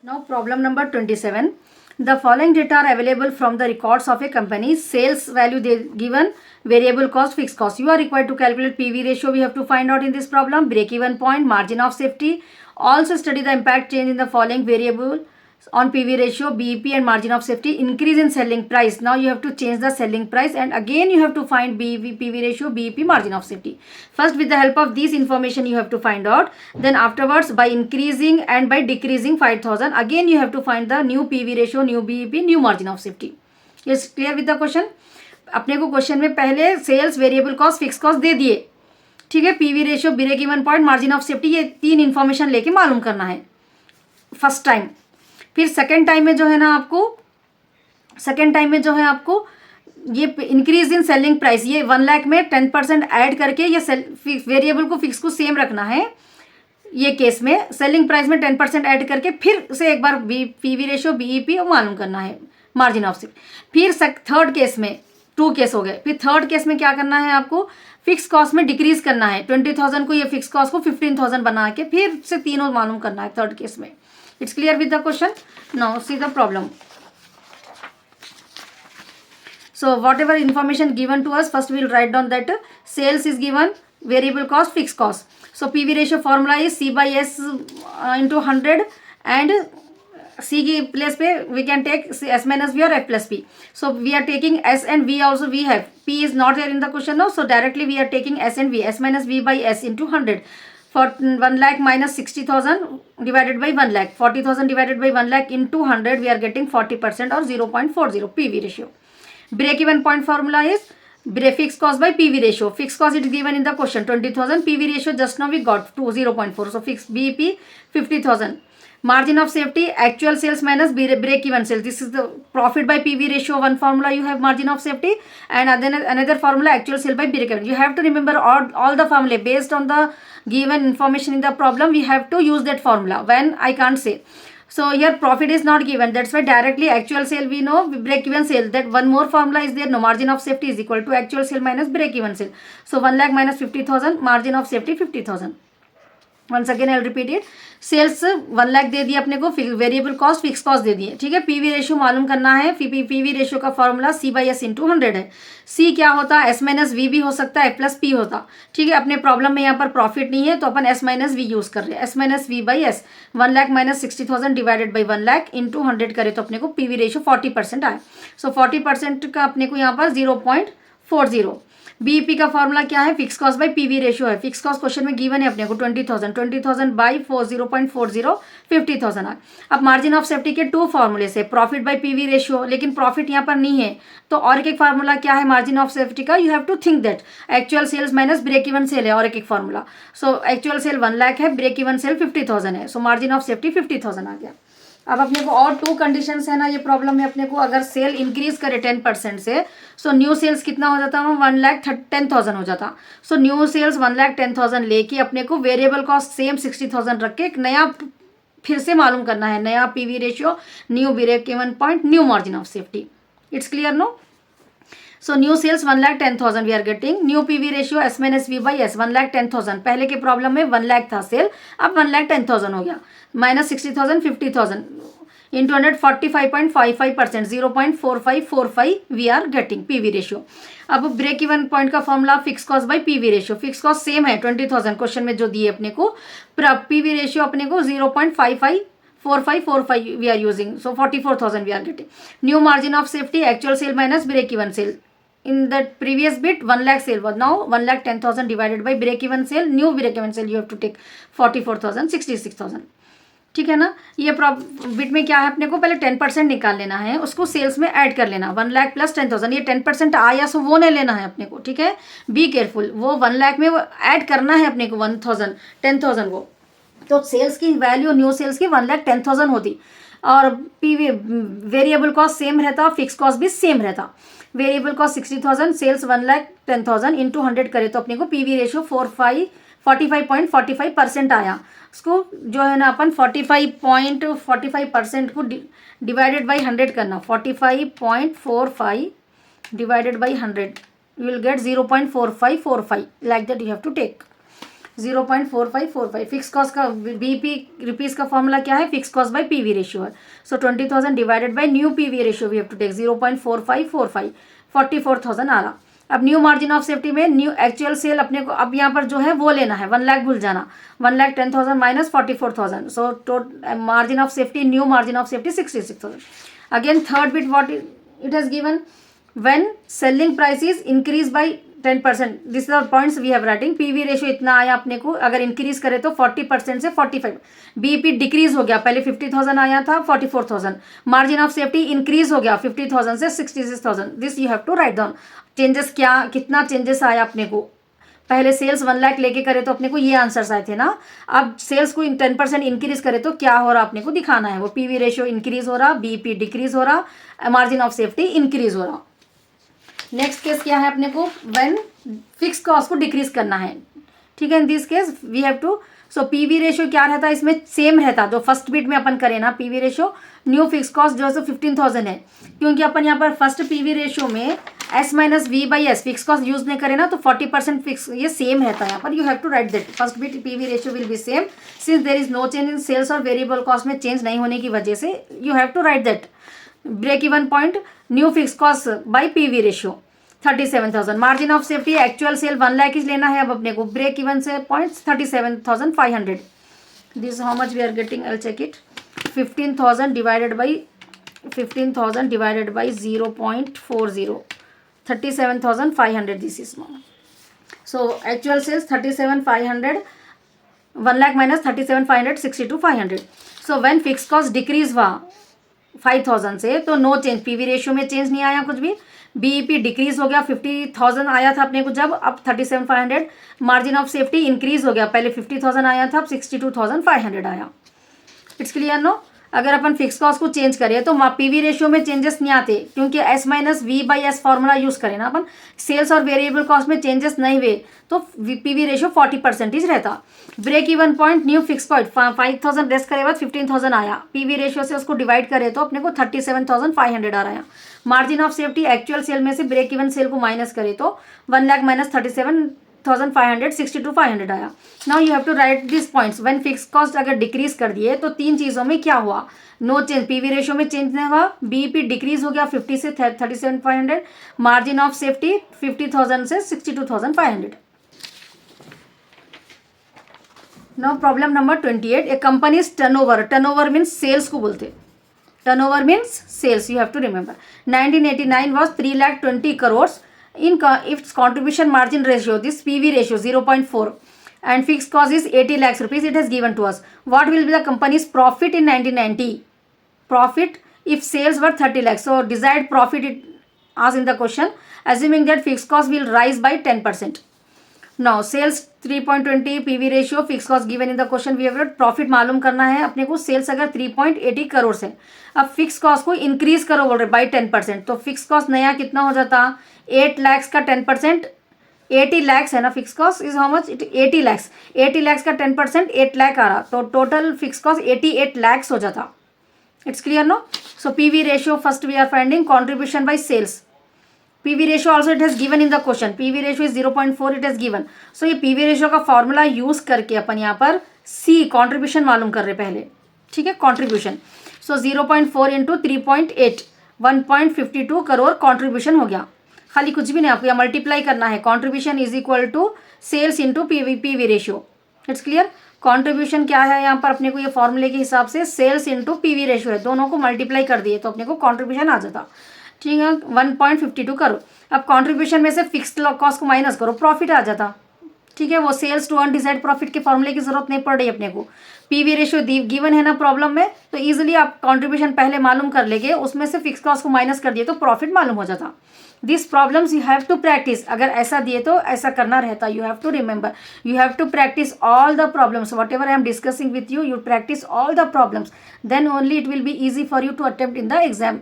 Now problem number 27. The following data are available from the records of a company. Sales value they given, variable cost, fixed cost. You are required to calculate PV ratio. We have to find out in this problem. Break even point, margin of safety. Also study the impact change in the following variable on PV ratio, BEP and margin of safety. Increase in selling price. Now you have to change the selling price and again you have to find BEP, PV ratio, BEP, margin of safety. First with the help of these information you have to find out. Then afterwards by increasing and by decreasing 5000 again you have to find the new PV ratio, new BEP, new margin of safety. Is clear with the question? अपने को question में पहले sales, variable cost, fix cost दे दिए, ठीक है. PV ratio, break even point, margin of safety, ये तीन इन्फॉर्मेशन लेके मालूम करना है फर्स्ट टाइम. फिर सेकेंड टाइम में जो है ना आपको ये इंक्रीज इन सेलिंग प्राइस, ये 1 लाख में 10% ऐड करके ये वेरिएबल को फिक्स को सेम रखना है. ये केस में सेलिंग प्राइस में 10% ऐड करके फिर से एक बार पीवी रेशियो, बीईपी मालूम करना है, मार्जिन ऑफ सेफ्टी. फिर थर्ड केस में 2 केस हो गए. फिर थर्ड केस में क्या करना है आपको, फिक्स कॉस्ट में डिक्रीज करना है. 20,000 को ये फिक्स कॉस्ट को 15,000 बना के फिर से तीनों मालूम करना है थर्ड केस में. It's clear with the question? Now see the problem. So whatever information given to us, first we will write down that sales is given, variable cost, fixed cost. So PV ratio formula is C by S into 100 and C की place पे we can take S minus V or F plus P. So we are taking S and V also we have. P is not there in the question now. So directly we are taking S and V. S minus V by S into 100. For 1 lakh minus 60,000 divided by 1 lakh. 40,000 divided by 1 lakh into 100 we are getting 40% or 0.40 PV ratio. Break even point formula is fixed cost by PV ratio. Fixed cost it is given in the question 20,000. PV ratio just now we got to 0.4. So fixed BEP 50,000. Margin of safety, actual sales minus break even sales. This is the profit by PV ratio. One formula you have margin of safety and then another formula actual sale by break even. You have to remember all the formula based on the given information in the problem. We have to use that formula when I can't say. So here profit is not given. That's why directly actual sale we know, break even sale. That one more formula is there. No, margin of safety is equal to actual sale minus break even sale. So 1 lakh minus 50,000, margin of safety 50,000. Once again I'll repeat it. Sales 1 lakh दे दिए अपने को, variable cost, fix cost दे दिए, ठीक है. PV ratio मालूम करना है. पीवी रेशियो का formula C by S into 100 है. सी क्या होता है, एस माइनस वी भी हो सकता है, प्लस पी होता, ठीक है. अपने प्रॉब्लम में यहाँ पर प्रॉफिट नहीं है तो अपन एस माइनस वी यूज कर रहे हैं. S minus V by S. 1 lakh minus 60,000 divided by 1 lakh into 100 करे तो अपने को पीवी रेशियो 40% आए. सो 40% का अपने को यहाँ पर 0.40. बीईपी का फॉर्मूला क्या है, fix cost by PV ratio है. फिक्स कॉस्ट क्वेश्चन में गिवन है अपने को 20,000 बाई 0.40 50,000 आए. अब मार्जिन ऑफ सेफ्टी के 2 फॉर्मूले से, प्रॉफिट बाय पीवी रेशियो, लेकिन प्रॉफिट यहाँ पर नहीं है तो और एक फार्मूला क्या है मार्जिन ऑफ सेफ्टी का, you have to think that actual sales minus break even sale है और एक formula. So actual sale 1 lakh है, ब्रेक इवन सेल 50,000 है. सो मार्जिन ऑफ सेफ्टी 50,000 आ गया. अब अपने को और 2 कंडीशंस है ना ये प्रॉब्लम में. अपने को अगर सेल इंक्रीज करे 10% से, सो न्यू सेल्स कितना हो जाता है, 1,10,000 हो जाता. सो न्यू सेल्स 1,10,000 लेके अपने को वेरिएबल कॉस्ट सेम 60,000 रख के एक नया फिर से मालूम करना है, नया PV ratio, new break even point, new margin of safety. It's clear no. So new sales 1,10,000 we are getting. New PV ratio S minus V by S 1,10,000. पहले के प्रॉब्लम में 1 लाख था सेल, अब 1,10,000 हो गया. Minus 60,000 50,000 into 100 45.55%, 0.4545 we are getting PV ratio. अब break even point का formula fix cost by PV ratio. Fix cost same है 20,000 क्वेश्चन में जो दिए अपने को. पीवी रेशियो अपने को 0.5545 we are using. So 44,000 we are getting. New margin of safety, actual sale minus break even sale. In that previous bit 1 lakh sale was now 1,10,000 divided by break even sale, new break even sale you have to take 44,000 66,000, ठीक है ना. ये bit में क्या है अपने को पहले 10% निकाल लेना है, उसको सेल्स में ऐड कर लेना. 1 लाख प्लस 10,000, ये 10% आया सो वो नहीं लेना है अपने को, ठीक है. बी केयरफुल, वो 1 लाख में वो ऐड करना है अपने को 10,000 को. तो सेल्स की वैल्यू न्यू सेल्स की 1,10,000 होती और पीवी वेरिएबल कॉस्ट सेम रहता, फिक्स कॉस्ट भी सेम रहता. वेरिएबल कॉस्ट 60,000, सेल्स 1,10,000 इंटू 100 करे तो अपने को पीवी रेशियो 45.45% आया. उसको जो है ना अपन 45.45% को डिवाइडेड बाई 100 करना. 45.45 divided by 100 you will get 0.4545 like that you have to take. 0.4545। Fix cost का बीपी रुपीज़ का फॉर्मूला क्या है, fix cost by PV ratio है। So 20,000 divided by new PV ratio we have to take 0.4545, 44,000 आ रहा। अब new margin of safety में new actual sale अपने को अब यहाँ पर जो है वो लेना है, 1 लाख भूल जाना, 1,10,000 minus 44,000। So margin of safety, new margin of safety 66,000। Again third bit what it has given, when selling price is increase by 10%, this are points we have writing. PV ratio इतना आया अपने को, अगर इंक्रीज करे तो 40% से 45। BP decrease हो गया, पहले 50,000 आया था 44,000। मार्जिन ऑफ सेफ्टी इंक्रीज हो गया 50,000 से 66,000। This you have to write down. Changes क्या, कितना चेंजेस आया अपने को, पहले सेल्स 1 लाख लेके करे तो अपने को ये आंसर्स आए थे ना। अब सेल्स को 10% इंक्रीज करे तो क्या हो रहा अपने को दिखाना है, वो पीवी रेशियो इंक्रीज हो रहा, बीपी डिक्रीज हो रहा, मार्जिन ऑफ सेफ्टी इंक्रीज हो रहा। नेक्स्ट केस क्या है अपने को, व्हेन फिक्स कॉस्ट को डिक्रीज करना है, ठीक है। In this case we have to, so PV ratio क्या रहता है इसमें, सेम रहता, जो फर्स्ट बिट में अपन करें ना PV ratio, new fix cost जो है 15,000 है, क्योंकि अपन यहाँ पर फर्स्ट पीवी रेशियो में S minus V by S fix cost use नहीं करें ना, तो 40% फिक्स ये सेम रहता है यहाँ पर। You have to write that first bit PV ratio will be same since there is no change in sales और वेरिएबल कॉस्ट में चेंज नहीं होने की वजह से you have to write that. Break even point new fix cost by PV ratio 37,000। Margin of safety actual sale 1 lakh is लेना है अब अपने को, ब्रेक इवन से points 37,500। This how much we are getting, I will check it. 15,000 divided by 0.40, 37,500 this is no. So actual sales 37,500, 1 lakh minus 37,500, 62,500। So when fix cost decrease हुआ 5,000 से तो no change, PV ratio में change नहीं आया कुछ भी। BEP decrease हो गया, 50,000 आया था अपने को जब, अब 37,500। मार्जिन ऑफ सेफ्टी इंक्रीज हो गया, पहले 50,000 आया था, अब 62,500 आया। It's clear no. अगर अपन फिक्स कॉस्ट को चेंज करें तो पीवी रेशियो में चेंजेस नहीं आते, क्योंकि S minus V by S formula use करें ना अपन, सेल्स और वेरिएबल कॉस्ट में चेंजेस नहीं हुए तो पीवी रेशियो 40% रहता। Break even point new fix point 5,000 less करे बाद 15,000 आया, पीवी रेशियो से उसको डिवाइड करे तो अपने को 37,500 आ रहा है। Margin of safety actual sale में से ब्रेक इवन सेल को माइनस करे तो 1 लाख माइनस 37,500, 62,500 आया। Now you have to write this points. When fix cost अगर डिक्रीज कर दिए तो 3 चीज़ों में क्या हुआ, नो चेंज, पीवी रेशियो में चेंज नहीं हुआ, बीईपी डिक्रीज हो गया 50 से 37,500, मार्जिन ऑफ सेफ्टी 50,000 से 62,500। Now problem number 28, A companies turnover, turnover means sales को बोलते, turnover means sales, you have to remember। 1989 was 3,20,000 crores in its contribution margin ratio, this PV ratio 0.4 and fixed cost is 80 lakhs rupees it has given to us। What will be the company's profit in 1990? Profit if sales were 30 lakhs, so desired profit it asked in the question, assuming that fixed cost will rise by 10%। Now sales 3.20, PV ratio, fix cost given in the question, we have got profit मालूम करना है अपने को। Sales अगर 3.80 करोड़ से, अब fix cost को increase करो बोल रहे बाई 10%, तो फिक्स कॉस्ट नया कितना हो जाता, 8 lakhs का 10%, 80 lakhs है ना fix cost is how much, 80 lakhs, 80 lakhs का 10% 8 लाख आ रहा, तो टोटल फिक्स कॉस्ट 88 lakhs हो जाता। It's clear no. So PV ratio first we are finding contribution by sales. PV ratio also it has given in the question, PV ratio is 0.4 it has given. So ये PV ratio का formula use करके अपन यहाँ पर सी contribution मालूम कर रहे पहले, ठीक है, कॉन्ट्रीब्यूशन। सो 0.4 इंटू 3.8, 1.52 करोड़ कॉन्ट्रीब्यूशन हो गया। खाली कुछ भी नहीं, आपको यहाँ मल्टीप्लाई करना है, contribution is equal to sales into PV ratio. It's clear. Contribution क्या है यहाँ पर अपने को, ये फॉर्मूले के हिसाब से सेल्स इंटू पीवी रेशियो है, दोनों को मल्टीप्लाई कर दिए तो अपने को कॉन्ट्रीब्यूशन आ जाता, ठीक है, 1.52 करो। अब कंट्रीब्यूशन में से फिक्स्ड कॉस्ट को माइनस करो, प्रॉफिट आ जाता, ठीक है। वो सेल्स टू अनडिसाइड प्रॉफिट के फॉर्मूले की जरूरत नहीं पड़ रही अपने को, पीवी रेशियो गिवन है ना प्रॉब्लम में, तो इजीली आप कंट्रीब्यूशन पहले मालूम कर लेंगे, उसमें से फिक्स कॉस्ट को माइनस कर दिए तो प्रॉफिट मालूम हो जाता। This problems you have to practice, अगर ऐसा दिए तो ऐसा करना रहता, you have to remember, you have to practice all the problems, whatever I am discussing with you, you practice all the problems, then only it will be easy for you to attempt in the exam.